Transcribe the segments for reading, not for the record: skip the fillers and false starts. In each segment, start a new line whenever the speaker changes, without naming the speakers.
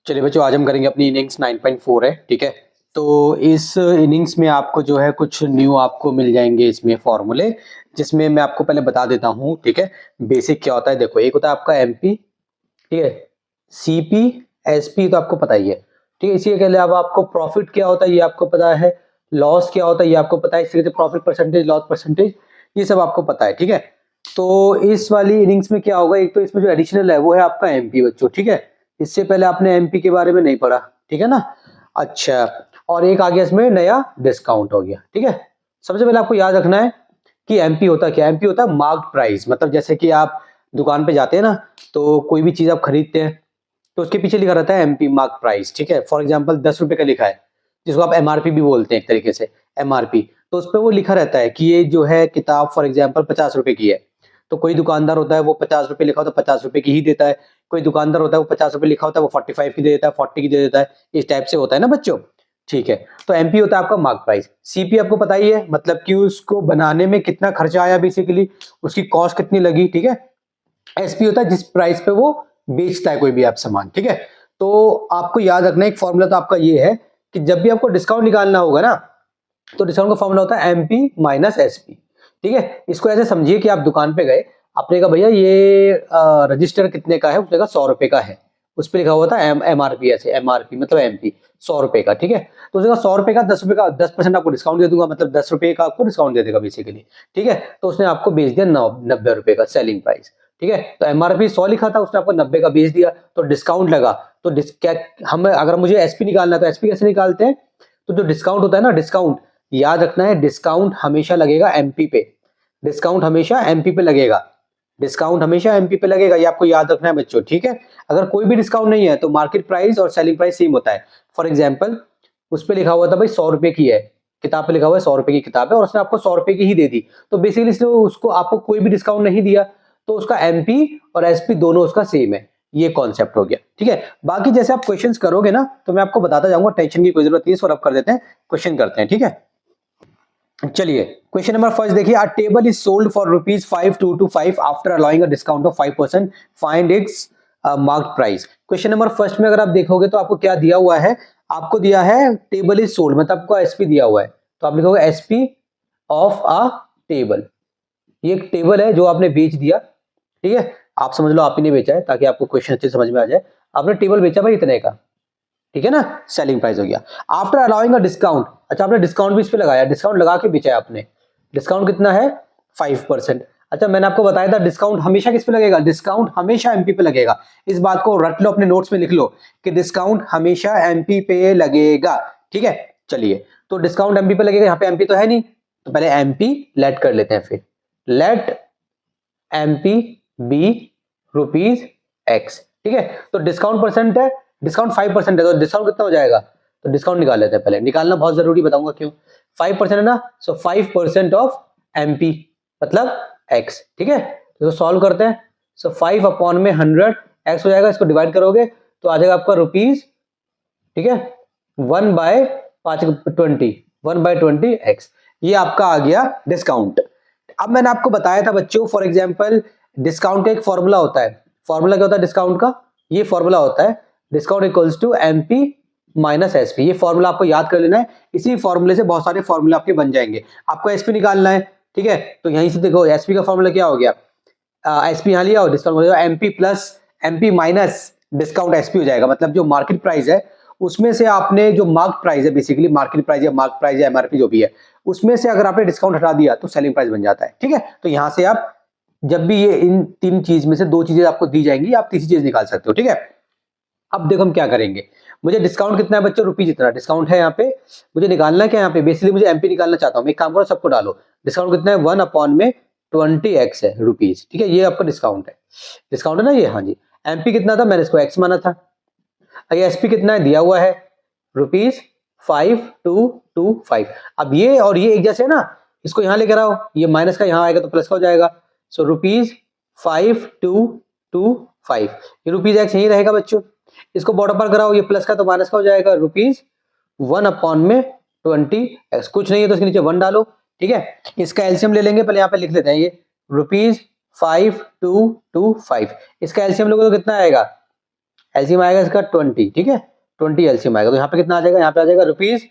चलिए बच्चों, आज हम करेंगे अपनी इनिंग्स 9.4 है, ठीक है। तो इस इनिंग्स में आपको जो है कुछ न्यू आपको मिल जाएंगे इसमें फॉर्मूले, जिसमें मैं आपको पहले बता देता हूँ, ठीक है। बेसिक क्या होता है, देखो, एक होता है आपका एमपी, ठीक है। सीपी, एसपी तो आपको पता ही है, ठीक है। इसी के अलावा आपको प्रॉफिट क्या होता है ये आपको पता है, लॉस क्या होता है ये आपको पता है, इसी प्रॉफिट परसेंटेज, लॉस परसेंटेज, ये सब आपको पता है, ठीक है। तो इस वाली इनिंग्स में क्या होगा, एक तो इसमें जो एडिशनल है वो है आपका एमपी बच्चों, ठीक है। इससे पहले आपने एमपी के बारे में नहीं पढ़ा, ठीक है ना। अच्छा, और एक आ गया इसमें नया डिस्काउंट हो गया, ठीक है। सबसे पहले आपको याद रखना है कि एमपी होता क्या है। एमपी होता है मार्क्ड प्राइस, मतलब जैसे कि आप दुकान पे जाते हैं ना, तो कोई भी चीज आप खरीदते हैं तो उसके पीछे लिखा रहता है एमपी, मार्क प्राइस, ठीक है। फॉर एग्जांपल 10 रुपए का लिखा है, जिसको आप एमआरपी भी बोलते हैं एक तरीके से, एमआरपी। तो उस पर वो लिखा रहता है कि ये जो है किताब फॉर एग्जांपल 50 रुपए की है। तो कोई दुकानदार होता है वो 50 रुपए लिखा होता है 50 रुपए की ही देता है। कोई दुकानदार होता है वो 50 रुपए लिखा होता है वो 45 की दे देता है, 40 की दे देता है। इस टाइप से होता है ना बच्चों, ठीक है। तो एमपी होता है आपका मार्क प्राइस। सीपी आपको पता ही है, मतलब कि उसको बनाने में कितना खर्चा आया, बेसिकली उसकी कॉस्ट कितनी लगी, ठीक है। एसपी होता है जिस प्राइस पे वो बेचता है कोई भी आप सामान, ठीक है। तो आपको याद रखना एक फॉर्मूला तो आपका ये है कि जब भी आपको डिस्काउंट निकालना होगा ना, तो डिस्काउंट का फॉर्मूला होता है एमपी माइनस एसपी, ठीक है। इसको ऐसे समझिए कि आप दुकान पे गए, आपने कहा भैया ये रजिस्टर कितने का है, उसने कहा 100 रुपए का है। उस पर लिखा हुआ था एमआरपी, ऐसे एमआरपी मतलब एमपी 100 रुपए का, ठीक है। तो उसने कहा 100 रुपए का 10 रुपए का 10% आपको डिस्काउंट दे दूंगा, मतलब 10 रुपए का आपको डिस्काउंट दे देगा बेसिकली, ठीक है। तो उसने आपको बेच दिया 90 रुपए का सेलिंग प्राइस, ठीक है। तो एमआरपी 100 लिखा था, उसने आपको 90 का बेच दिया, तो डिस्काउंट लगा। तो क्या हम, अगर मुझे एसपी निकालना है तो एसपी कैसे निकालते हैं, तो जो डिस्काउंट होता है ना, डिस्काउंट याद रखना है, डिस्काउंट हमेशा लगेगा एमपी पे। डिस्काउंट हमेशा एमपी पे लगेगा, डिस्काउंट हमेशा एमपी पे लगेगा, ये आपको याद रखना है बच्चों, ठीक है। अगर कोई भी डिस्काउंट नहीं है तो मार्केट प्राइस और सेलिंग प्राइस सेम होता है। फॉर एग्जांपल उस पे लिखा हुआ था भाई 100 रुपए की है किताब, पे लिखा हुआ है 100 रुपए की किताब है, और उसने आपको 100 रुपए की ही दे दी, तो बेसिकली इसने उसको आपको कोई भी डिस्काउंट नहीं दिया, तो उसका एमपी और एसपी दोनों उसका सेम है। ये कॉन्सेप्ट हो गया, ठीक है। बाकी जैसे आप क्वेश्चंस करोगे ना तो मैं आपको बताता जाऊंगा, टेंशन की कोई जरूरत नहीं है। इसको रब कर देते हैं, क्वेश्चन करते हैं, ठीक है। चलिए क्वेश्चन नंबर फर्स्ट देखिए, अ table is sold for ₹5,225 after allowing a discount of 5%, find its marked price. Question number first में अगर आप देखोगे तो आपको क्या दिया हुआ है, आपको दिया है टेबल इज सोल्ड, मतलब आपको एसपी दिया हुआ है, तो आप लिखोगे एसपी ऑफ अ टेबल। ये एक टेबल है जो आपने बेच दिया, ठीक है। आप समझ लो आप ही ने बेचा है, ताकि आपको क्वेश्चन अच्छे से समझ में आ जाए। आपने टेबल बेचा भाई इतने का, ठीक है ना, सेलिंग प्राइस हो गया। आफ्टर अलाउइंग अ डिस्काउंट, अच्छा आपने डिस्काउंट भी इस पे लगाया, डिस्काउंट लगा के बेचा है आपने। डिस्काउंट कितना है, 5%। अच्छा मैंने आपको बताया था डिस्काउंट हमेशा किस पे लगेगा, डिस्काउंट हमेशा एमपी पे लगेगा। इस बात को रट लो, अपने नोट्स में लिख लो कि डिस्काउंट हमेशा एमपी पे लगेगा, ठीक है। चलिए, तो डिस्काउंट एमपी पे लगेगा, यहाँ पे एमपी तो है नहीं, तो पहले एमपी लेट कर लेते हैं, फिर let MP be rupees X, ठीक है। तो डिस्काउंट परसेंट है, डिस्काउंट 5% है, तो डिस्काउंट कितना हो जाएगा, तो डिस्काउंट निकाल लेते हैं, पहले निकालना बहुत जरूरी, बताऊंगा क्यों। 5% है ना, सो 5% ऑफ एमपी मतलब एक्स, ठीक है। तो सॉल्व करते हैं, सो 5/100 एक्स हो जाएगा, इसको डिवाइड करोगे तो आ जाएगा आपका रुपीज, ठीक है। 1/5 1/20 एक्स, ये आपका आ गया डिस्काउंट। अब मैंने आपको बताया था बच्चों, फॉर एग्जांपल डिस्काउंट का एक फॉर्मूला होता है। फॉर्मूला क्या होता है डिस्काउंट का, ये फॉर्मूला होता है discount equals to MP minus SP. ये फॉर्मूला आपको याद कर लेना है, इसी फॉर्मूले से बहुत सारे फॉर्मूले आपके बन जाएंगे। आपको एसपी निकालना है, ठीक है। तो यहीं से देखो एसपी का फॉर्मूला क्या हो गया, एसपी यहाँ लिया और discount MP plus MP minus discount SP हो जाएगा, मतलब जो मार्केट प्राइस है उसमें से आपने, जो मार्क प्राइस है बेसिकली, मार्केट प्राइस या मार्क प्राइस या एमआरपी जो भी है, उसमें से अगर आपने डिस्काउंट हटा दिया तो सेलिंग प्राइस बन जाता है, ठीक है। तो यहां से आप जब भी ये इन तीन चीज में से दो चीजें आपको दी जाएंगी, आप तीसरी चीज निकाल सकते हो, ठीक है। अब देखो हम क्या करेंगे, मुझे डिस्काउंट कितना है बच्चों, रुपीज इतना डिस्काउंट है यहाँ पे, मुझे निकालना क्या है यहाँ पे, बेसिकली मुझे एमपी निकालना चाहता हूँ। एक काम करो, सबको डालो, डिस्काउंट कितना है 1/20 है रुपीज, ठीक है। ये आपका डिस्काउंट है, डिस्काउंट है ना ये, हाँ जी। एमपी कितना था, मैंने इसको एक्स माना था। एसपी कितना है दिया हुआ है, ₹5225। अब ये और ये एक जैसे है ना, इसको यहां लेकर आओ, ये माइनस का यहां आएगा तो प्लस का हो जाएगा, सो ₹5225, ये रुपीज एक्स यही रहेगा बच्चों। इसको बॉर्डर पर कराओ, ये प्लस का तो माइनस का हो जाएगा, ₹1/20 कुछ नहीं है तो इसके नीचे 1 डालो, ठीक है। इसका एलसीएम ले लेंगे, पहले यहाँ पे लिख लेते हैं, ये ₹5225, इसका एलसीएम लोगे तो कितना आएगा, एलसीएम आएगा इसका 20, ठीक है, 20 एलसीएम आएगा। तो यहाँ पे कितना आ जाएगा, यहाँ पे आ जाएगा rupees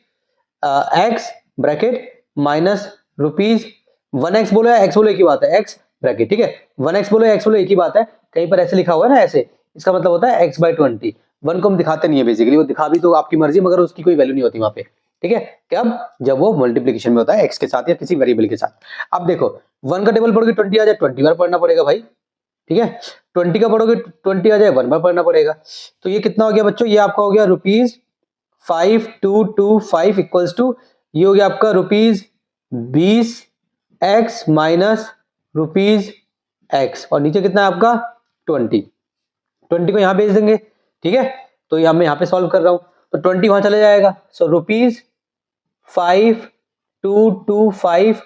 x bracket minus rupees 1x बोलो या x बोलो एक ही बात है, x ब्रैकेट, ठीक है, 1x बोलो या x बोलो एक ही बात है। कहीं पर ऐसे लिखा हुआ है ना ऐसे, इसका मतलब होता है x/20। 1 को हम दिखाते नहीं है बेसिकली, वो दिखा भी तो आपकी मर्जी, मगर उसकी कोई वैल्यू नहीं होती वहां पे, ठीक है। कब, जब वो मल्टीप्लीकेशन में होता है x के साथ या किसी वेरिएबल के साथ। अब देखो 1 का टेबल पढ़ोगे 20 आ जाए, 20 बार पढ़ना पड़ेगा भाई, ठीक है। 20 का पढ़ोगे 20 आ जाए, 1 बार पढ़ना पड़ेगा। तो ये कितना हो गया बच्चों, ये आपका हो गया रुपीज 5225 इक्वल्स टू, ये हो गया आपका rupees 20x minus rupees x, और नीचे कितना है आपका 20 को यहाँ भेज देंगे, ठीक है। तो ये मैं यहाँ पे सॉल्व कर रहा हूँ, तो 20 वहां चले जाएगा। So rupees 5225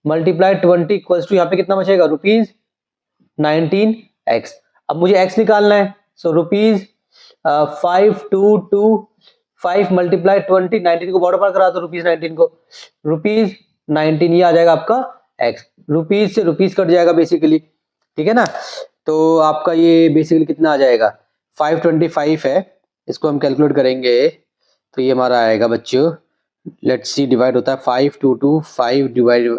multiply 20 equals to, यहाँ पे कितना बचेगा रुपीज 19x। अब मुझे x निकालना है, सो रुपीज 5225 मल्टीप्लाई 20, 19 को बॉर्डर पार करा दो, रुपीज 19 को, रुपीज 19 ये आ जाएगा आपका x, रुपीज से रुपीज कट जाएगा बेसिकली, ठीक है ना। तो आपका ये बेसिकली कितना आ जाएगा 525 है, इसको हम कैलकुलेट करेंगे तो ये हमारा आएगा बच्चों, लेट्स सी, डिवाइड होता है 5225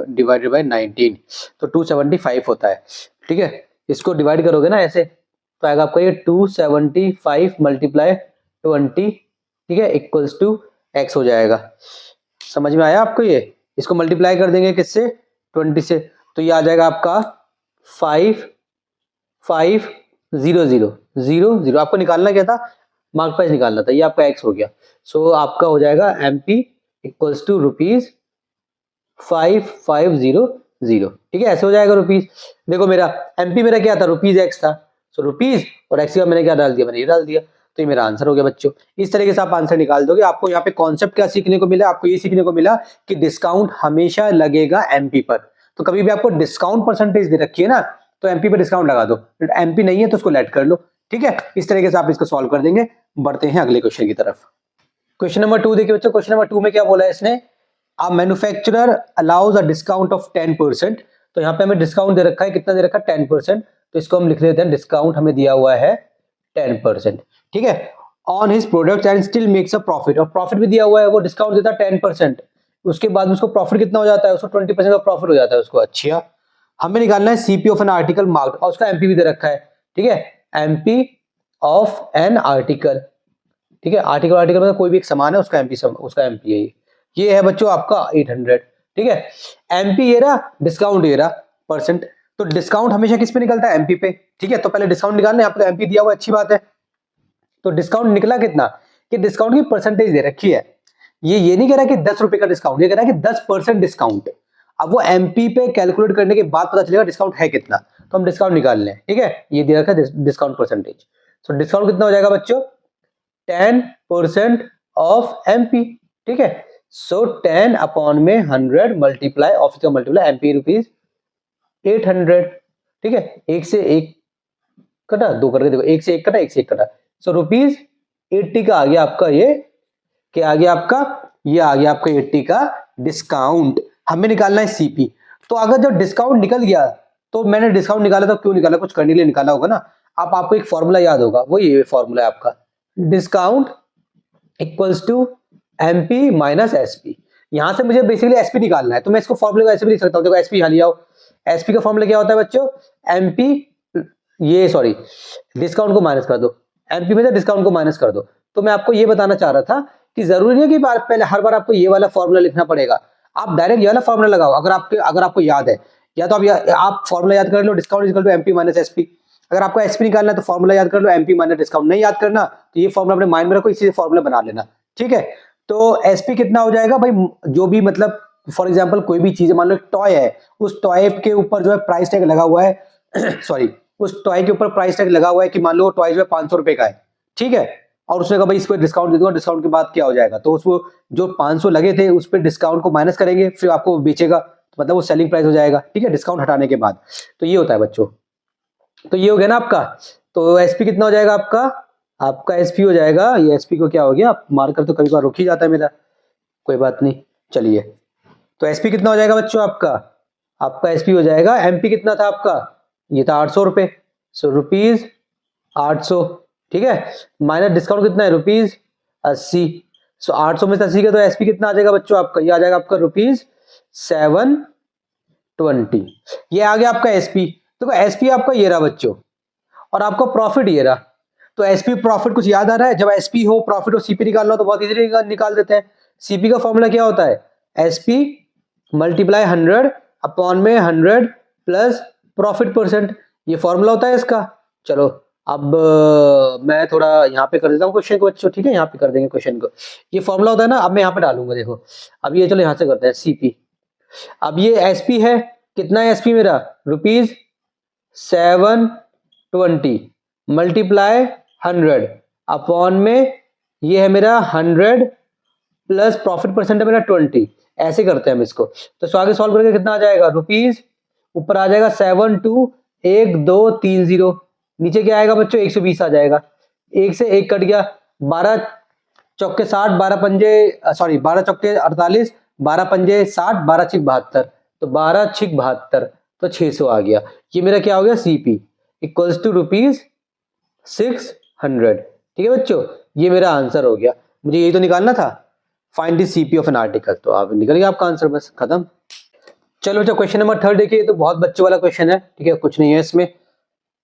डिवाइडेड बाय 19, तो 275 होता है, ठीक है। इसको डिवाइड करोगे ना ऐसे, तो आएगा आपका ये 275 मल्टीप्लाई 20, ठीक है, इक्वल्स टू x हो जाएगा। समझ में आया आपको ये, इसको मल्टीप्लाई कर देंगे किससे, 20 से, तो ये आ जाएगा आपका 5500, आपको निकालना क्या था, मार्क प्राइस निकालना था, ये आपका x हो गया। सो आपका हो जाएगा MP इक्वल्स टू रुपीज 5500, ठीक है, ऐसे हो जाएगा रुपीज। देखो मेरा MP मेरा क्या था, रुपीज x था, सो रुपीज और x का मैंने क्या डाल दिया, मैंने ये डाल दिया, तो ये मेरा आंसर हो गया बच्चों। इस तरीके से आप आंसर निकाल दोगे। आपको यहाँ पे कॉन्सेप्ट क्या सीखने को मिला, आपको ये सीखने को मिला कि डिस्काउंट हमेशा लगेगा MP पर। तो कभी भी आपको डिस्काउंट परसेंटेज दे रखी है ना, तो MP पे डिस्काउंट लगा दो, MP नहीं है तो उसको लेट कर लो, ठीक है। इस तरीके से आप इसको सॉल्व कर देंगे। बढ़ते हैं अगले क्वेश्चन की तरफ। क्वेश्चन नंबर 2 देखिए बच्चों, क्वेश्चन नंबर 2 में क्या बोला है इसने, a manufacturer allows a discount of 10%। तो यहाँ पे हमें डिस्काउंट दे रखा है, कितना दे रखा है 10%, तो इसको हम लिख लेते हैं डिस्काउंट हमें दिया हुआ है 10%, ठीक है, on his product and still makes a profit, और प्रॉफिट भी दिया हुआ है, वो डिस्काउंट देता है 10%, उसके बाद में उसको प्रॉफिट कितना हो जाता है, उसको 20% का प्रॉफिट हो जाता है उसको। अच्छा, हमें निकालना है CP of an article marked, और उसका एमपी भी दे रखा है, ठीक है, एमपी ऑफ एन आर्टिकल, ठीक है, आर्टिकल मतलब कोई भी एक सामान है उसका एमपी, उसका एमपी है ये है बच्चों आपका 800, ठीक है। एमपी ये रहा, डिस्काउंट ये रहा परसेंट, तो डिस्काउंट हमेशा किस पे निकलता है, एमपी पे, ठीक है। तो पहले डिस्काउंट निकालना है, आपको एमपी दिया हुआ अच्छी बात है, तो डिस्काउंट निकला कितना, कि डिस्काउंट की परसेंटेज दे रखी है, ये नहीं कह रहा कि 10 रुपए का डिस्काउंट, ये कह रहा है कि 10% डिस्काउंट। अब वो एमपी पे कैलकुलेट करने के बाद पता चलेगा डिस्काउंट है कितना, तो हम डिस्काउंट निकाल लें, ठीक है। ये दे रखा है डिस्काउंट परसेंटेज, तो डिस्काउंट कितना हो जाएगा बच्चों 10% ऑफ एमपी, ठीक है। सो 10 अपॉन में 100 मल्टीप्लाई ऑफ का मल्टीप्लाई एमपी रुपीज 800, ठीक है। एक से एक कटा, दो करके देखो, एक से एक कटा, एक से एक कटा, सो रुपीज 80 का आ गया आपका ये, क्या आ गया आपका, ये आ गया आपका 80 का डिस्काउंट। हमें निकालना है सीपी, तो अगर जब डिस्काउंट निकल गया, तो मैंने डिस्काउंट निकाला तो क्यों निकाला, कुछ करने के लिए निकाला होगा ना। आप आपको एक फॉर्मूला याद होगा, वो ये फॉर्मूला है आपका, discount equals to MP minus SP. यहां से मुझे बेसिकली एसपी निकालना है, तो मैं इसको फॉर्मूले को ऐसे भी लिख सकता हूं, देखो एसपी यहाँ लिया हो, एसपी का फॉर्मूला क्या होता है बच्चों, एमपी, ये सॉरी डिस्काउंट को माइनस कर दो, एमपी में से डिस्काउंट को माइनस कर दो। तो मैं आपको ये बताना चाह रहा था कि जरूरी नहीं है कि पहले हर बार आपको ये वाला फॉर्मूला लिखना पड़ेगा, आप डायरेक्ट ये वाला फॉर्मूला लगाओ, अगर आपको याद है, या तो आप फॉर्मूला याद कर लो, discount equal to MP minus SP. अगर आपको एसपी निकालना है तो फॉर्मूला याद कर लो, एमपी माइनस डिस्काउंट। नहीं याद करना तो ये फॉर्मूला अपने माइंड में रखो, इसी से फॉर्मूला बना लेना, ठीक है। तो एसपी कितना हो जाएगा भाई, जो भी मतलब फॉर एग्जांपल कोई भी चीज मान लो टॉय है, उस टॉय के ऊपर जो है प्राइस टैग लगा हुआ है सॉरी, उस टॉय के ऊपर प्राइस टैग लगा हुआ है कि मान लो टॉय जो है 500 रुपए का है, ठीक है, और उसने कहा भाई इस पर डिस्काउंट दे दूंगा, डिस्काउंट के बाद क्या हो जाएगा, तो उसको जो 500 लगे थे उस पर डिस्काउंट को माइनस करेंगे, फिर आपको बेचेगा, मतलब वो सेलिंग प्राइस हो जाएगा, ठीक है, डिस्काउंट हटाने के बाद। तो ये होता है बच्चों, तो ये हो गया ना आपका। तो एसपी कितना हो जाएगा आपका एसपी हो जाएगा, ये एसपी को क्या हो गया, मार्कर तो कभी बार रुक ही जाता है मेरा, कोई बात नहीं, चलिए। तो एसपी कितना हो जाएगा बच्चों आपका एसपी हो जाएगा, एमपी कितना था आपका, ये था 800 रुपए, सो रुपीज 800, ठीक है, माइनस डिस्काउंट कितना है ₹80। सो 800 में से 80 का तो एसपी कितना आ जाएगा बच्चों आपका, ये आ जाएगा आपका ₹720। ये आ गया आपका एसपी। देखो एसपी आपका ये रहा बच्चों, और आपका प्रॉफिट ये रहा। तो एसपी प्रॉफिट कुछ याद आ रहा है? जब एसपी हो प्रॉफिट हो सीपी निकालना हो तो बहुत इजीली निकाल देते हैं। सीपी का फॉर्मूला क्या होता है? एसपी मल्टीप्लाई 100 अपॉन में 100 प्लस प्रॉफिट परसेंट, ये फॉर्मूला होता है इसका। चलो अब मैं थोड़ा यहाँ पे कर देता हूँ क्वेश्चन को बच्चों, ठीक है, यहाँ पे कर देंगे क्वेश्चन को। ये फॉर्मूला होता है ना, अब मैं यहाँ पे डालूंगा, देखो अब ये चलो यहाँ से करते हैं सीपी। अब ये एसपी है, कितना है एसपी मेरा? ₹720 मल्टीप्लाई 100 अपॉन में ये है मेरा 100 प्लस प्रॉफिट परसेंट है मेरा 20। ऐसे करते हैं हम इसको। तो आगे सॉल्व करके कितना आ जाएगा? रुपीज ऊपर आ जाएगा 721230, नीचे क्या आएगा बच्चों? 120 आ जाएगा। एक से एक कट गया, 12 चौके 60, 12 पंजे 48, 12 पंजे 60, 12 छिक 72, तो 12 छिक 72, तो 600 आ गया। ये मेरा क्या हो गया? CP equals to ₹600। ठीक है बच्चों, ये मेरा आंसर हो गया। मुझे यही तो निकालना था, find the CP of an article. तो आप निकल गया आपका आंसर, बस खत्म। चलो बच्चों क्वेश्चन नंबर 3 देखिए, तो बहुत बच्चों वाला क्वेश्चन है, ठीक है, कुछ नहीं है इसमें।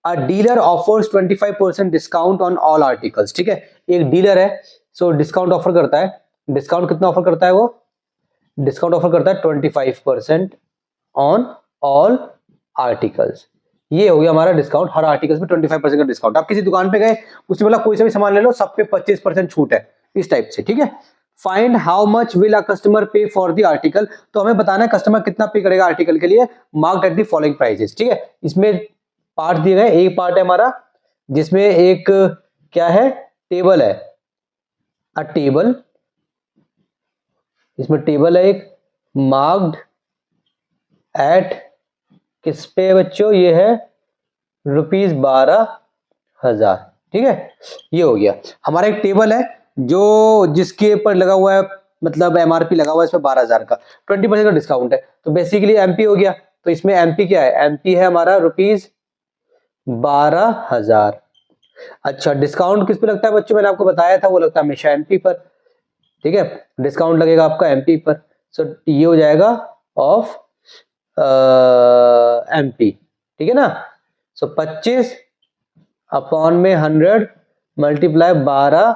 अ dealer offers 25% discount on all articles. ठीक है, एक डीलर है, सो डिस्काउंट ऑफर करता है। डिस्काउंट कितना ऑफर करता है वो? डिस्काउंट ऑफर करता है 25% ऑन ऑल आर्टिकल्स। ये हो गया हमारा डिस्काउंट, हर आर्टिकल्स में 25% का डिस्काउंट। आप किसी दुकान पे गए, उसने बोला कोई सा भी सामान ले लो, सब पे 25% छूट है, इस टाइप से। ठीक है, find how much will a customer पे फॉर द आर्टिकल। तो हमें बताना है कस्टमर कितना पे करेगा आर्टिकल के लिए, marked at the following prices. ठीक है, इसमें पार्ट दिए गए, एक पार्ट है हमारा जिसमें एक क्या है? टेबल है, अ टेबल, इसमें टेबल है एक, मार्क्ड एट किस पे बच्चों? ये है ₹12,000। ठीक है, ये हो गया हमारा एक टेबल है जो जिसके ऊपर लगा हुआ है, मतलब एमआरपी लगा हुआ है इसमें 12,000 का, 20% का डिस्काउंट है, तो बेसिकली एमपी हो गया। तो इसमें एमपी क्या है? एमपी है हमारा ₹12,000। अच्छा, डिस्काउंट किस पे लगता है बच्चों? मैंने आपको बताया था, वो लगता है हमेशा एमपी पर। ठीक है, डिस्काउंट लगेगा आपका एमपी पर। सो ये हो जाएगा ऑफ एमपी। ठीक है ना, सो 25 अपॉन में 100 मल्टीप्लाई 12,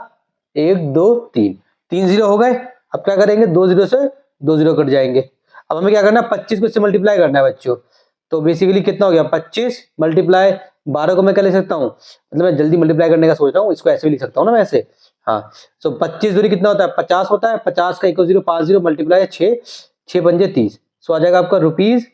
1 2 3, 3 जीरो हो गए। अब क्या करेंगे? 2 जीरो से 2 जीरो कट जाएंगे। अब हमें क्या करना है? 25 को इससे मल्टीप्लाई करना है बच्चों। तो बेसिकली कितना हो गया? 25 मल्टीप्लाई 12 को मैं क्या लिख सकता हूँ? मतलब मैं जल्दी मल्टीप्लाई करने का सोच रहा हूँ, इसको ऐसे भी लिख सकता हूँ ना वैसे। हाँ, सो 25 दूरी कितना होता है? 50 होता है। 50 का 1 0 5 0 मल्टीप्लाई 6, 6 पंजे 30, सो आ जाएगा आपका ₹30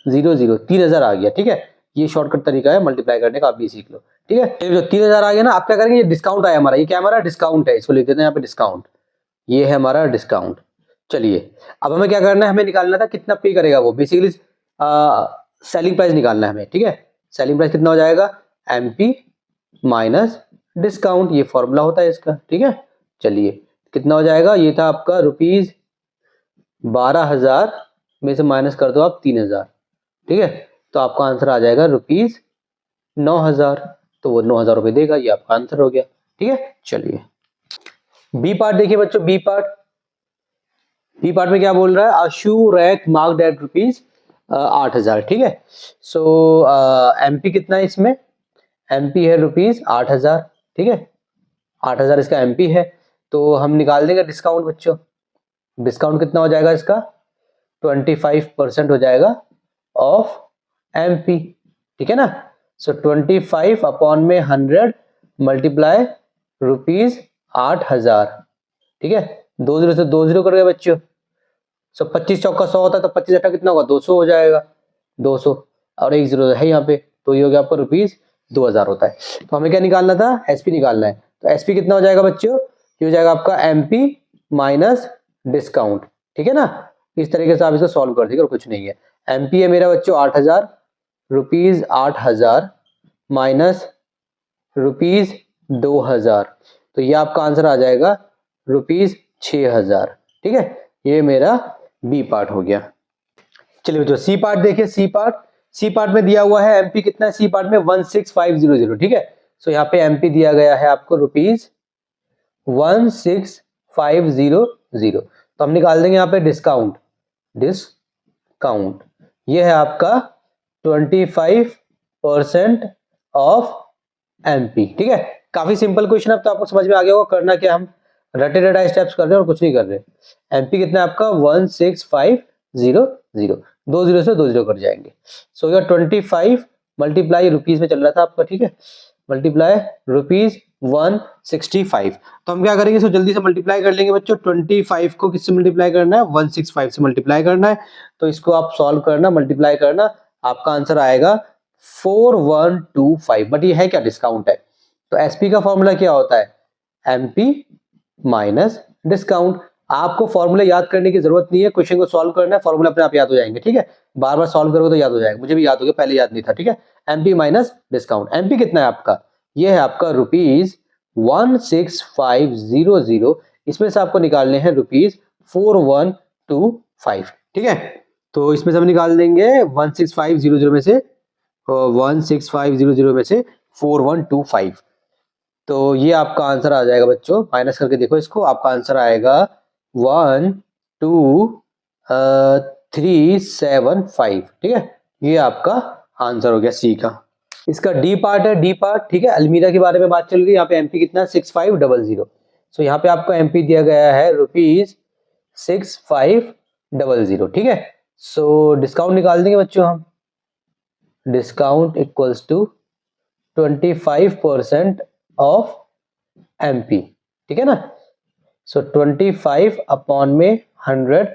00 3000 आ गया। ठीक है, ये शॉर्टकट तरीका है मल्टीप्लाई करने का, आप भी सीख लो। ठीक है, ये जो 3000 आ गया ना, आप क्या करेंगे? ये डिस्काउंट आया हमारा, ये क्या हमारा? डिस्काउंट है, इसको लिख देते हैं यहाँ पे डिस्काउंट। ये है हमारा डिस्काउंट। चलिए अब हमें क्या करना है? हमें निकालना था कितना पे करेगा वो, बेसिकली सेलिंग प्राइस निकालना है हमें। ठीक है, सेलिंग प्राइस कितना हो जाएगा? एमपी माइनस डिस्काउंट, ये फॉर्मूला होता है इसका। ठीक है, चलिए कितना हो जाएगा? ये था आपका ₹12,000 में से माइनस कर दो आप 3,000। ठीक है, तो आपका आंसर आ जाएगा ₹9,000। तो वो 9,000 रुपये देगा, ये आपका आंसर हो गया। ठीक है, चलिए बी पार्ट देखिए बच्चों। बी पार्ट में क्या बोल रहा है? अ शू रैक मार्क्ड एट ₹8,000। ठीक है, सो एमपी कितना है इसमें? एमपी है ₹8,000। ठीक है, 8,000 इसका एमपी है। तो हम निकाल देंगे डिस्काउंट बच्चों। डिस्काउंट कितना हो जाएगा इसका? 25% हो जाएगा ऑफ एमपी। ठीक है ना, सो 25 अपॉन में 100 मल्टीप्लाई ₹8,000। ठीक है, 2 जीरो से 2 जीरो कर गए बच्चों। सो 25 चौका 100 होता है, तो 25 अट्ठा कितना होगा? 200 हो जाएगा, 200 और 1 जीरो है यहाँ पे, तो ये हो गया आपका ₹2,000 होता है। तो हमें क्या निकालना था? एसपी निकालना है। तो एसपी कितना हो जाएगा बच्चों? ये हो जाएगा आपका एमपी माइनस डिस्काउंट। ठीक है ना, इस तरीके से आप इसको सॉल्व कर देंगे और कुछ नहीं है। एमपी है मेरा बच्चों 8,000, ₹8,000 माइनस ₹2,000, तो ये आपका आंसर आ जाएगा ₹6,000। ठीक है, ये मेरा बी पार्ट हो गया। चलिए बच्चों सी पार्ट देखिए। सी पार्ट में दिया हुआ है एमपी कितना है? सी पार्ट में 16,500। ठीक है, सो यहाँ पे एमपी दिया गया है आपको ₹16,500। तो हम निकाल देंगे यहाँ पे डिस्काउंट, ये है आपका 25% ऑफ एमपी। ठीक है, काफी सिंपल क्वेश्चन। अब तो आपको समझ में आ गया होगा करना क्या, हम रटे रटाई स्टेप्स कर रहे हैं और कुछ नहीं कर रहे। एमपी कितना है आपका 16500, 2 जीरो से 2 जीरो कट जाएंगे। सो योर 25 मल्टीप्लाई रुपीज में चल रहा था आपका, ठीक है, मल्टीप्लाई ₹165। तो हम क्या करेंगे, इसको जल्दी से मल्टीप्लाई कर लेंगे बच्चों। 25 को किससे मल्टीप्लाई करना है, 165 से मल्टीप्लाई करना है। तो इसको आप सॉल्व करना, मल्टीप्लाई करना, आपका आंसर आएगा 4125। बट ये है क्या, डिस्काउंट है। तो एसपी का फॉर्मूला क्या होता है, एमपी माइनस डिस्काउंट। आपको फॉर्मूला याद करने की जरूरत नहीं है, क्वेश्चन को सॉल्व करना है, फॉर्मूला अपने आप याद हो जाएंगे। ठीक है, बार बार सॉल्व करोगे तो याद हो जाएगा, मुझे भी याद हो गया, पहले याद नहीं था। ठीक है, एमपी माइनस डिस्काउंट। एमपी कितना है आपका, ये है आपका ₹16500। इसमें से आपको निकालने हैं ₹4125। ठीक है, तो इसमें से हम निकाल देंगे 16500 में से 16500 में से 4125। तो ये आपका आंसर आ जाएगा बच्चों, माइनस करके देखो इसको, आपका आंसर आएगा 12375। ठीक है, ये आपका आंसर हो गया सी का। इसका डी पार्ट है, डी पार्ट। ठीक है, अलमीरा के बारे में बात चल रही है। यहाँ पे एमपी कितना 6500। सो यहाँ पे आपको एमपी दिया गया है ₹6500। ठीक है, सो डिस्काउंट निकाल देंगे बच्चों हम। Discount equals to 25% off MP. ठीक है ना, सो 25 अपॉन में 100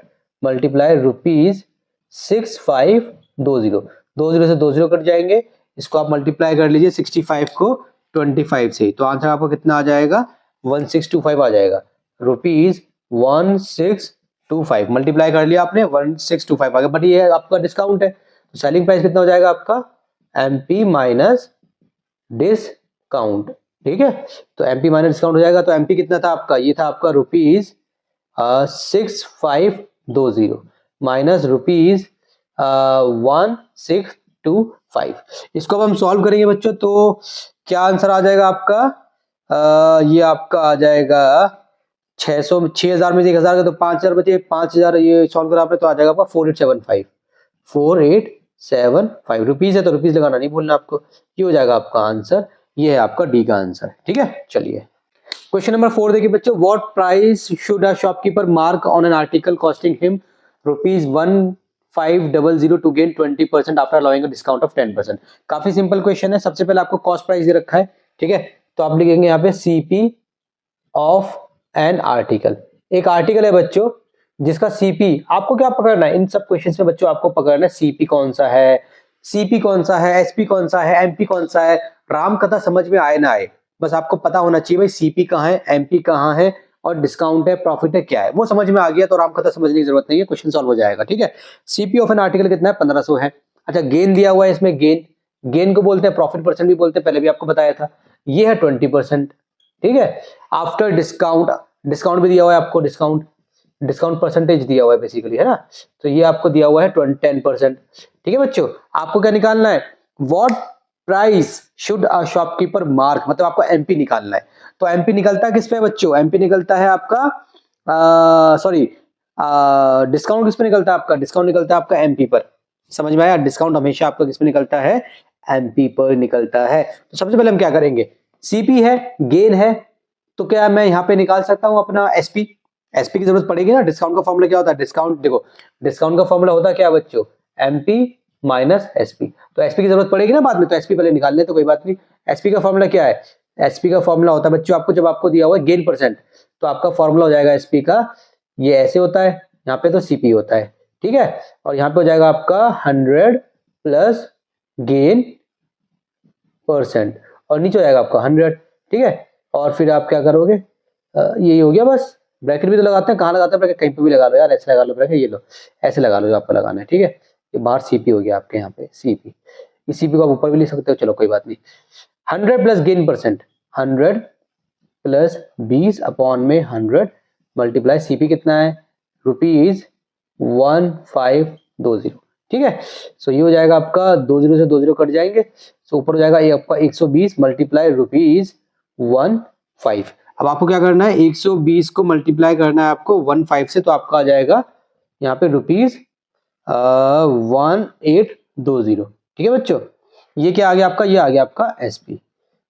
मल्टीप्लाई ₹6520। 2 जीरो से 2 जीरो कट जाएंगे, इसको आप मल्टीप्लाई कर लीजिए 65 को 25 से, तो आंसर आपको कितना आ जाएगा, 1625 आ जाएगा। ₹1625 मल्टीप्लाई कर लिया आपने, 1625 आ गया। बट ये आपका डिस्काउंट है, तो सेलिंग प्राइस कितना हो जाएगा आपका, एमपी माइनस डिस्काउंट। ठीक है, तो एमपी माइनस डिस्काउंट हो जाएगा। तो एमपी कितना था आपका, ये था आपका ₹6520 माइनस ₹1625। इसको अब हम सॉल्व करेंगे बच्चों, तो क्या आंसर आ जाएगा आपका, ये आपका आ जाएगा 6000 में से 1000 का तो 5000 बचे, 5000 ये सॉल्व करा आपने तो आ जाएगा आपका 4875 रुपीज है, तो रुपीज लगाना नहीं भूलना आपको। ये हो जाएगा आपका आंसर, ये है आपका डी का आंसर। ठीक है, चलिए क्वेश्चन नंबर 4 देखिए बच्चों। What price should a shopkeeper mark on an article costing him ₹1500 to gain 20% after allowing a discount of 10%। काफी सिंपल क्वेश्चन है। सबसे पहले आपको कॉस्ट प्राइस दे रखा है, ठीक है, तो आप लिखेंगे यहाँ पे सीपी ऑफ एन आर्टिकल। एक आर्टिकल है बच्चों जिसका सीपी, आपको क्या पकड़ना है इन सब क्वेश्चंस में बच्चों, आपको पकड़ना है सीपी कौन सा है, सीपी कौन सा है, एसपी कौन सा है, एमपी कौन सा है। राम कथा समझ में आए ना आए, बस आपको पता होना चाहिए भाई सीपी कहाँ है, एमपी कहाँ है, और डिस्काउंट है, प्रॉफिट है, क्या है, वो समझ में आ गया तो राम कथा समझने की जरूरत नहीं है, क्वेश्चन सॉल्व हो जाएगा। ठीक है, सीपी ऑफ एन आर्टिकल कितना है, 1500 है। अच्छा, गेन दिया हुआ है इसमें, गेन को बोलते हैं प्रॉफिट परसेंट भी बोलते हैं, पहले भी आपको बताया था, ये है 20%। ठीक है, आफ्टर डिस्काउंट, डिस्काउंट भी दिया हुआ है आपको, डिस्काउंट परसेंटेज दिया हुआ है बेसिकली, है ना, तो ये आपको दिया हुआ है 10%। ठीक है बच्चों, आपको क्या निकालना है, what price should a shopkeeper mark, मतलब आपको एमपी निकालना है। तो एमपी निकलता है किस पे बच्चों, एमपी निकलता है आपका डिस्काउंट किस पे निकलता है आपका, डिस्काउंट निकलता है आपका एमपी पर। समझ में आया, डिस्काउंट हमेशा आपका किस पे निकलता है, एमपी पर निकलता है। तो सबसे पहले हम क्या करेंगे, सीपी है, गेन है, तो क्या मैं यहाँ पे निकाल सकता हूँ अपना एसपी, एसपी की जरूरत पड़ेगी ना। डिस्काउंट का फॉर्मूला क्या होता है, डिस्काउंट देखो, डिस्काउंट का फॉर्मूला होता है क्या बच्चों, एमपी माइनस एसपी। तो एसपी की जरूरत पड़ेगी ना बाद में, तो एसपी पहले निकाल ले तो कोई बात नहीं। एसपी का फॉर्मूला क्या है, एसपी का फॉर्मूला होता है बच्चों, आपको जब आपको दिया हुआ है गेन परसेंट, तो आपका फॉर्मूला हो जाएगा एसपी का, ये ऐसे होता है, यहाँ पे तो सीपी होता है। ठीक है, और यहाँ पे हो जाएगा आपका 100 प्लस गेन परसेंट, और नीचे हो जाएगा आपका 100। ठीक है, और फिर आप क्या करोगे, यही हो गया बस। ब्रैकेट भी तो लगाते हैं, कहाँ लगाते हैं ब्रैकेट, कहीं पे भी लगा लो यार, ऐसे लगा लो ब्रैकेट, ये लो ऐसे लगा लो जो आपको लगाना है। ठीक है, ये बाहर सीपी हो गया आपके यहाँ पे सीपी, इस सीपी को आप ऊपर भी लिख सकते हो, चलो कोई बात नहीं। 100 plus gain percent, 100 plus 20 upon में 100 मल्टीप्लाई सीपी कितना है, ₹1520। ठीक है। सो ये हो जाएगा आपका 20 से 20 कट जाएंगे, सो ऊपर हो जाएगा ये आपका 120 मल्टीप्लाई ₹15। अब आपको क्या करना है, 120 को मल्टीप्लाई करना है आपको 15 से, तो आपका आ जाएगा यहाँ पे ₹1820। ठीक है बच्चों, ये क्या आ गया आपका, ये आ गया आपका एसपी,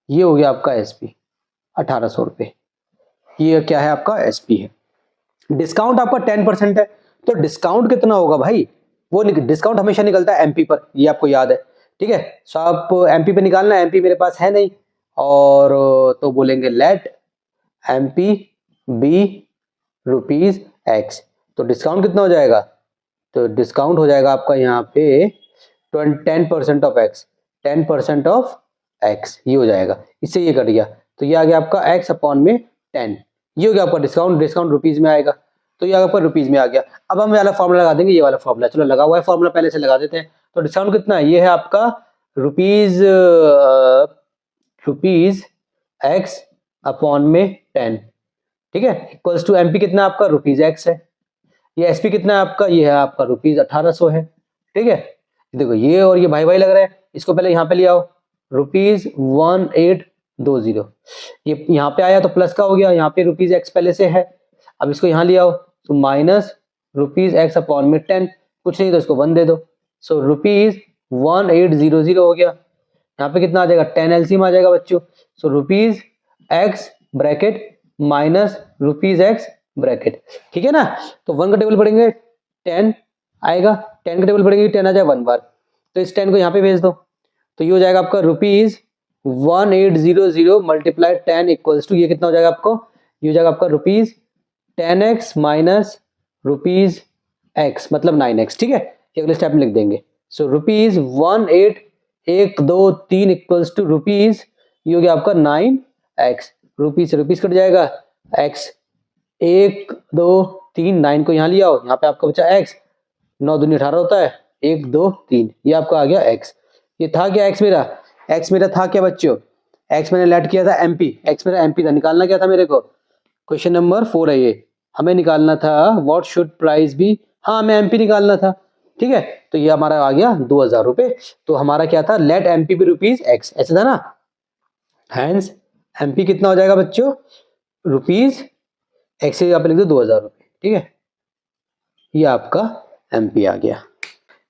ये हो गया आपका एसपी 1800 रुपये, ये क्या है आपका एसपी है। डिस्काउंट आपका 10% है, तो डिस्काउंट कितना होगा भाई, वो डिस्काउंट हमेशा निकलता है एमपी पर, ये आपको याद है। ठीक है, सो आप एमपी पे निकालना है, एमपी मेरे पास है नहीं, और तो बोलेंगे लेट एमपी बी ₹x, तो डिस्काउंट कितना हो जाएगा, तो डिस्काउंट हो जाएगा आपका यहाँ पे 10% ऑफ एक्स, 10% ऑफ एक्स, ये हो जाएगा, इससे ये कट गया, तो ये आ गया आपका x अपॉन में 10, ये हो गया आपका डिस्काउंट, डिस्काउंट रुपीज में आएगा, तो ये आपका रुपीज में आ गया। अब हम वाला फॉर्मूला लगा देंगे, ये वाला फॉर्मूला, चलो लगा हुआ है फॉर्मूला, पहले से लगा देते हैं। तो डिस्काउंट कितना है, ये है आपका रुपीज रुपीज एक्स अपॉन में 10, ठीक है, इक्वल्स टू एमपी कितना आपका ₹x है, ये एसपी कितना है आपका, ये है आपका ₹1800 है। ठीक है, देखो ये और ये भाई भाई लग रहा है, इसको पहले यहाँ पे ले आओ, ₹1820, ये यहाँ पे आया तो प्लस का हो गया, यहाँ पे ₹x पहले से है, अब इसको यहाँ ले आओ तो माइनस ₹x अपॉन में 10, कुछ नहीं तो इसको 1 दे दो, सो ₹1800 हो गया, यहाँ पे कितना आ जाएगा 10 एलसीएम आ जाएगा बच्चों, सो ₹x bracket minus ₹x bracket, ठीक है ना। तो 1 का टेबल पढ़ेंगे 10 आएगा, 10 का टेबल पढ़ेंगे 10 आ जाए 1 बार, तो इस 10 को यहाँ पे भेज दो, तो ये हो जाएगा आपका ₹1800 मल्टीप्लाई 10 इक्वल्स टू, ये कितना हो जाएगा आपको, ये हो जाएगा आपका ₹10x माइनस ₹x मतलब 9x, ठीक है, ये अगले स्टेप में लिख देंगे। सो ₹18,123 इक्वल्स टू रुपीज, ये हो गया आपका 9x, रुपीज से रुपीज कट जाएगा, x 1 2 3 9 को यहाँ लिया हो, यहाँ पे आपका बचा x, 9 दूनी 18 होता है, 1 2 3, ये आपका आ गया x, ये था क्या x मेरा, x मेरा था क्या बच्चों, x मैंने लेट किया था एमपी, x मेरा एमपी था, निकालना क्या था मेरे को, क्वेश्चन नंबर 4 है ये, हमें निकालना था व्हाट शुड प्राइस बी, हाँ हमें एमपी निकालना था, ठीक है, तो ये हमारा आ गया 2000 रुपए, तो हमारा क्या था, लेट एमपी बी ₹x, ऐसे था ना, हैंस एमपी कितना हो जाएगा बच्चों, ₹x से यहाँ पे लिख दो 2000 रुपए, ठीक है, ये आपका एमपी आ गया।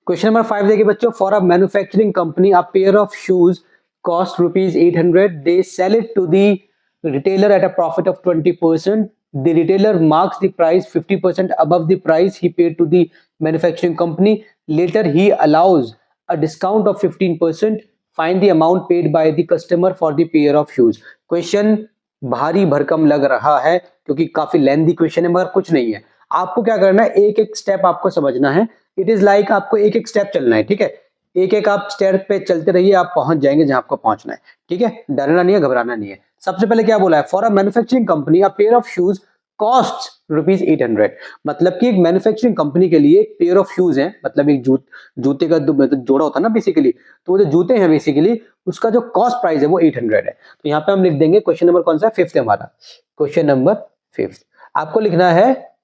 क्वेश्चन नंबर 5 देखिए बच्चों, for a manufacturing company a pair of shoes cost ₹800, they sell it to the retailer at a profit of 20%. The retailer marks the price 50% above the price he paid to the manufacturing company. Later, he allows a discount of 15%. Find the amount paid by the customer for the pair of shoes. Question भारी भरकम लग रहा है क्योंकि काफी lengthy question है, मगर कुछ नहीं है, आपको क्या करना है, एक एक स्टेप आपको समझना है, इट इज लाइक आपको एक एक स्टेप चलना है, ठीक है, एक एक आप स्टेप पे चलते रहिए, आप पहुंच जाएंगे जहां आपको पहुंचना है, ठीक है, डरना नहीं है, घबराना नहीं है। सबसे पहले क्या बोला है, for a manufacturing company a pair of shoes cost ₹800, मतलब कि एक मैन्युफैक्चरिंग कंपनी के लिए एक पेयर ऑफ शूज है, मतलब एक जूते का जोड़ा होता है ना बेसिकली, तो वो जो जूते हैं बेसिकली उसका जो कॉस्ट प्राइस है वो 800 है, तो यहाँ पे हम लिख देंगे क्वेश्चन नंबर कौन सा, 5th है हमारा, क्वेश्चन नंबर 5th, आपको लिखना है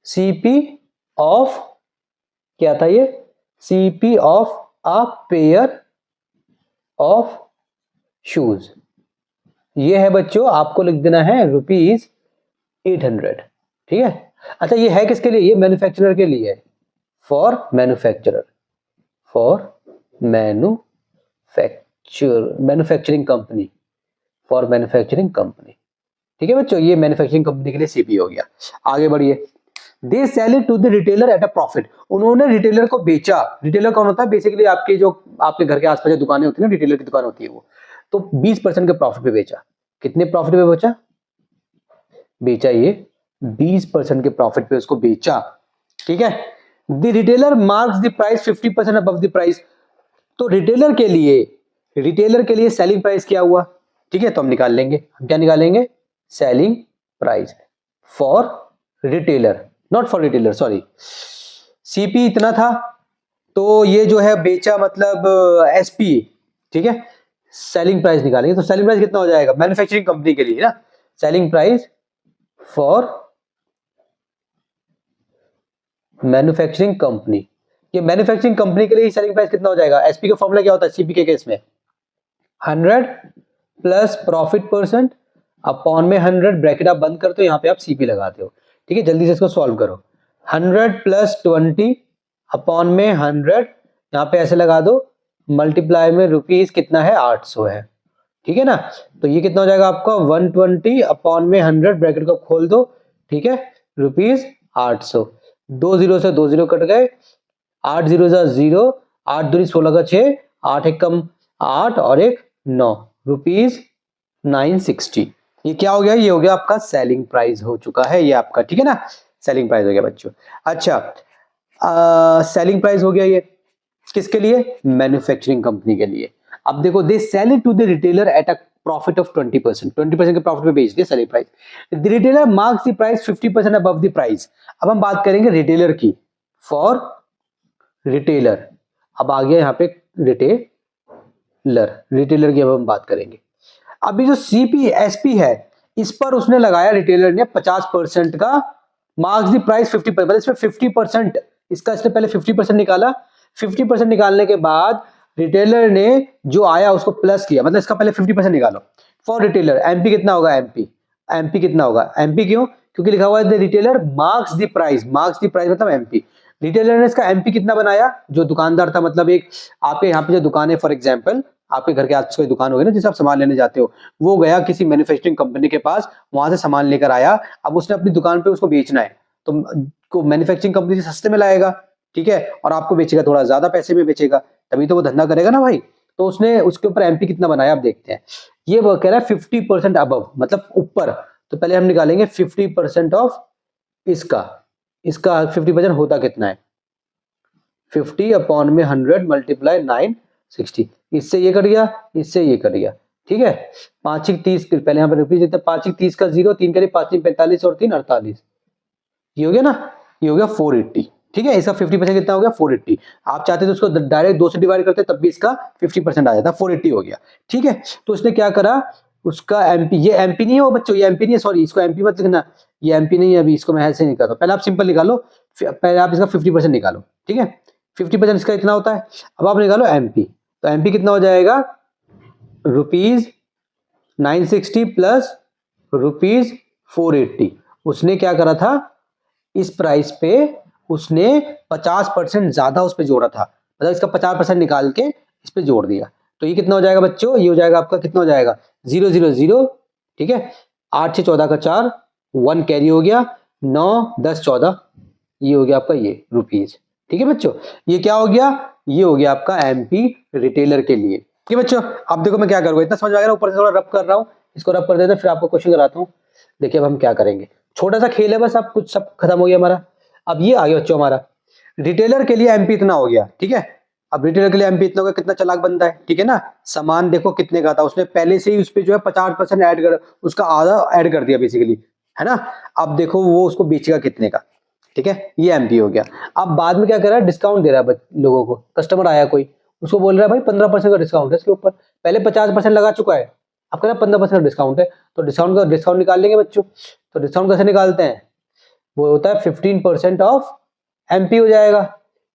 सीपी ऑफ, क्या था ये, CP of a pair of shoes, ये है बच्चों, आपको लिख देना है ₹800, ठीक है। अच्छा ये है किसके लिए, ये मैन्युफैक्चरर के लिए है, for manufacturer, for manufacturing company, for manufacturing company, ठीक है बच्चों, ये मैन्युफैक्चरिंग कंपनी के लिए सीपी हो गया। आगे बढ़िए, they sell it to the retailer at a profit, उन्होंने रिटेलर को बेचा, रिटेलर कौन होता है, बेसिकली आपके जो आपके घर के आसपास जो दुकानें होती है ना, रिटेलर की दुकान होती है वो, तो 20% के प्रॉफिट पे बेचा, कितने प्रॉफिट पे बेचा, बेचा ये 20% के प्रॉफिट पे उसको बेचा, ठीक है। The retailer marks the price 50% above the price, तो रिटेलर के लिए सेलिंग प्राइस क्या हुआ, ठीक है, तो हम निकाल लेंगे, हम क्या निकालेंगे, selling price for retailer, not for retailer, sorry, CP इतना था, तो ये जो है बेचा मतलब एसपी, ठीक है, सेलिंग प्राइस निकालेंगे, तो सेलिंग प्राइस कितना हो जाएगा मैन्युफैक्चरिंग कंपनी के लिए ना, selling price for manufacturing company, ये मैन्युफैक्चरिंग कंपनी के लिए सेलिंग प्राइस कितना हो जाएगा? एसपी का फॉर्मूला क्या होता है सीपी के केस में? 100 प्लस प्रॉफिट परसेंट अपॉन में 100, ब्रैकेट आप बंद करते हो, यहाँ पे आप सीपी लगाते हो। ठीक है, जल्दी से इसको सॉल्व करो। 100 प्लस 20 अपॉन में 100, यहाँ पे ऐसे लगा दो, मल्टीप्लाई में रुपीज कितना है? 800 है। ठीक है ना, तो ये कितना हो जाएगा आपका? 120 अपॉन में 100, ब्रैकेट को खोल दो। ठीक है, रुपीज 800। 2 जीरो से 2 जीरो कट गए, 8 जीरो जा 0, 8 दूनी 16 का 6, 8 एक कम 8 और एक 9, रुपीज 960। ये क्या हो गया? ये हो गया आपका सेलिंग प्राइस हो चुका है ये आपका। ठीक है ना, सेलिंग प्राइस हो गया बच्चों। अच्छा, सेलिंग प्राइस हो गया ये किसके लिए? मैन्युफैक्चरिंग कंपनी के लिए। अब देखो, they sell it to the retailer at a profit of 20%, 20% के प्रॉफिट पे बेच दिया selling price. The retailer marks the price 50% above the price. अब हम बात करेंगे रिटेलर की, फॉर रिटेलर। अब आ गया यहाँ पे रिटेलर की अब हम बात करेंगे। अभी जो सीपी एसपी है, इस पर उसने लगाया रिटेलर ने 50% का, मार्क्स द प्राइस 50%, मतलब इसमें 50%, इसका इसने पहले 50% निकाला। 50% निकालने के बाद रिटेलर ने जो आया उसको प्लस किया, मतलब इसका पहले 50% निकालो फॉर रिटेलर। एमपी कितना होगा? एमपी कितना होगा? एमपी क्यों? क्योंकि लिखा हुआ है retailer marks the price, marks the price मतलब एमपी। रिटेलर ने इसका एमपी कितना बनाया? जो दुकानदार था, मतलब एक आपके यहाँ पे जो दुकान है, फॉर एग्जाम्पल आपके घर के आसपास कोई दुकान होगी ना जिसे आप सामान लेने जाते हो, वो गया किसी मैन्युफैक्चरिंग कंपनी के पास, वहां से सामान लेकर आया। अब उसने अपनी दुकान पे उसको बेचना है, तो मैन्युफैक्चरिंग कंपनी से सस्ते में लाएगा। ठीक है, और आपको बेचेगा थोड़ा ज्यादा पैसे में बेचेगा, तभी तो वो धंधा करेगा ना भाई। तो उसने उसके ऊपर एमपी कितना बनाया, आप देखते हैं। ये वो कह रहा है 50% अबव, मतलब ऊपर। तो पहले हम निकालेंगे 50% ऑफ इसका 50% होता कितना है? 50 अपॉन में 100 मल्टीप्लाई 960। इससे ये कट गया, इससे ये कट गया। ठीक है, 5 30, पहले यहाँ पे रुपीज देते हैं। 5 30 का 0, 3 करीब 5 45 और 3 48। ये हो गया ना, ये हो गया 480। ठीक है, इसका 50% कितना हो गया? 480। आप चाहते तो उसको डायरेक्ट 2 से डिवाइड करते तब भी इसका 50% आ जाता, 480 हो गया। ठीक है, तो उसने क्या करा, उसका एमपी, ये एमपी नहीं है वो बच्चों, ये एमपी नहीं है, सॉरी, इसको एमपी मत लिखना, ये एमपी नहीं है। अभी इसको मैं ऐसे निकालता हूं, पहले आप सिंपल निकालो, पहले आप इसका 50% निकालो। ठीक है, 50% इसका इतना होता है। अब आप निकालो एमपी, तो एमपी कितना हो जाएगा? Rupees 960 plus rupees 480। उसने क्या करा था, इस प्राइस पे उसने 50% ज्यादा उस पे जोड़ा था, मतलब इसका 50% निकाल के इस पे जोड़ दिया। तो ये कितना हो जाएगा बच्चों? ये हो जाएगा आपका, कितना हो जाएगा? 000। ठीक है, 8 6 14 का 4, 1 कैरी हो गया, 9 10 14, ये हो गया आपका ये रुपीज। ठीक है बच्चों, ये क्या हो गया? ये हो गया आपका एमपी रिटेलर के लिए। ठीक है बच्चों, अब देखो मैं क्या करूंगा, इतना समझ में आ गया, ऊपर से थोड़ा रब कर रहा हूँ, इसको रब कर देते फिर आपको क्वेश्चन कराता हूँ। देखिए अब हम क्या करेंगे, छोटा सा खेल है बस, अब कुछ सब खत्म हो गया हमारा। अब ये आ गया बच्चों हमारा रिटेलर के लिए एमपी इतना हो गया। ठीक है, अब रिटेलर के लिए एमपी इतना हो गया, कितना चालाक बनता है। ठीक है ना, सामान देखो कितने का था, उसने पहले से ही उस पर जो है 50% ऐड कर, उसका आधा ऐड कर दिया बेसिकली, है ना। अब देखो वो उसको बेचेगा कितने का। ठीक है, ये एमपी हो गया। अब बाद में क्या कर रहा है, डिस्काउंट दे रहा है लोगों को। कस्टमर आया कोई, उसको बोल रहा है भाई 15% का डिस्काउंट है इसके ऊपर, पहले 50% लगा चुका है, अब कह रहा है 15% का डिस्काउंट है। तो डिस्काउंट निकाल लेंगे बच्चों। तो डिस्काउंट कैसे निकालते हैं, वो होता है 15% ऑफ एमपी हो जाएगा।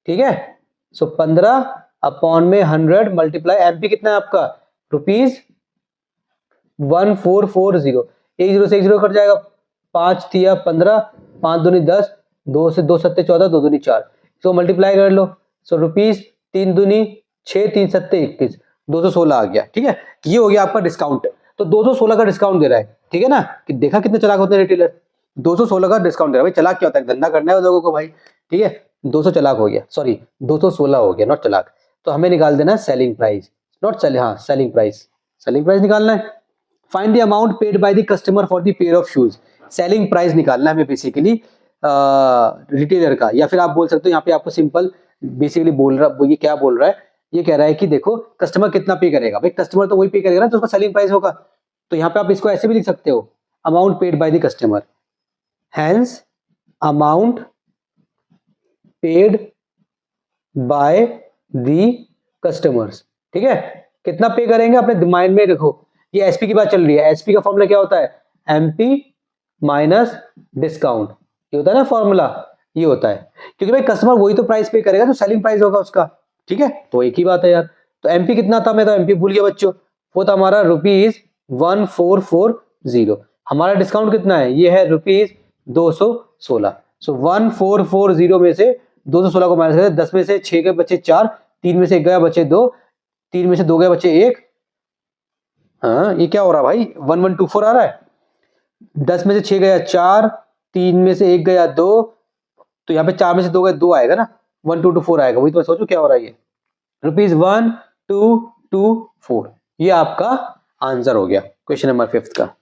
ठीक है, सो 15 अपॉन में 100 मल्टीप्लाई एमपी कितना है आपका? रुपीज 1440। एक जीरो से एक जीरो कट जाएगा, 5 तिया 15, 5 दूनी 10, 2 से 2 सत्ते 14, 2 दूनी 4, इसको मल्टीप्लाई कर लो। सो रुपीज 3 दूनी 6, 3 सत्ते 21, 216 आ गया। ठीक है, ये हो गया आपका डिस्काउंट। तो 216 का डिस्काउंट दे रहा है। ठीक है ना, कि देखा कितने चालाक होते हैं रिटेलर, 216 का डिस्काउंट दे रहा है। भाई चालाक क्या होता है, धंधा करना है लोगों को भाई। ठीक है, 200 चालाक हो गया, सॉरी 216 हो गया, नॉट चालाक। तो हमें निकाल देना सेलिंग प्राइस, नॉट सेलिंग, हाँ सेलिंग प्राइस, सेलिंग प्राइस निकालना है। Find the amount paid by the customer for the pair of shoes. Selling price निकालना है हमें बेसिकली रिटेलर का, या फिर आप बोल सकते हो यहाँ पे आपको सिंपल बेसिकली बोल रहा, ये क्या बोल रहा है, ये कह रहा है कि देखो कस्टमर कितना पे करेगा। भाई कस्टमर तो वही पे करेगा ना, तो उसका सेलिंग प्राइस होगा। तो यहाँ पे आप इसको ऐसे भी लिख सकते हो, amount paid by the customer, hence amount paid by the customers. ठीक है, कितना पे करेंगे अपने माइंड में रखो। ये एसपी की बात चल रही है, एसपी का फॉर्मूला क्या होता है, एमपी माइनस डिस्काउंट, ये होता है ना फॉर्मूला। ये होता है, क्योंकि भाई कस्टमर वही तो प्राइस पे करेगा, तो सेलिंग प्राइस होगा उसका, ठीक है, तो एक ही बात है यार। तो एमपी कितना था, मैं तो एमपी भूल गया बच्चों, वो था हमारा ₹1440। हमारा डिस्काउंट कितना है, ये है ₹216। सो 1440 में से 216 को माइनस करें, 10 में से 6 गए बचे 4, 3 में से 1 गया बचे 2, 3 में से 2 गए बचे 1। हाँ ये क्या हो रहा है भाई, 1124 आ रहा है। 10 में से 6 गया 4, 3 में से 1 गया 2, तो यहाँ पे 4 में से 2 गए 2 आएगा ना, 1224 आएगा। वही तो मैं सोचू क्या हो रहा है ये, ₹1224। ये आपका आंसर हो गया क्वेश्चन नंबर 5 का।